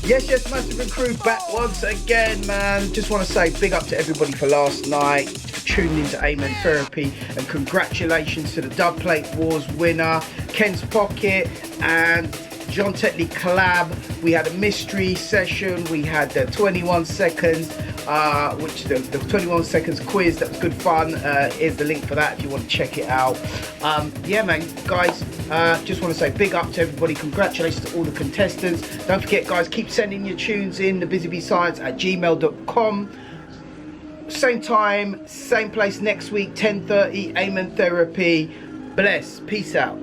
Yes, Massive and Crew back once again, man. Just want to say big up to everybody for last night, for tuning into Amen Therapy, and congratulations to the Dubplate Wars winner, Ken's Pocket and John Tetley collab. We had a mystery session, we had the 21 seconds, which the 21 seconds quiz, that was good fun. Here's the link for that if you want to check it out. Yeah man, guys, just want to say big up to everybody, congratulations to all the contestants. Don't forget guys, keep sending your tunes in, thebusybscience@gmail.com. Same time, same place next week, 10:30, Amen Therapy. Bless, peace out.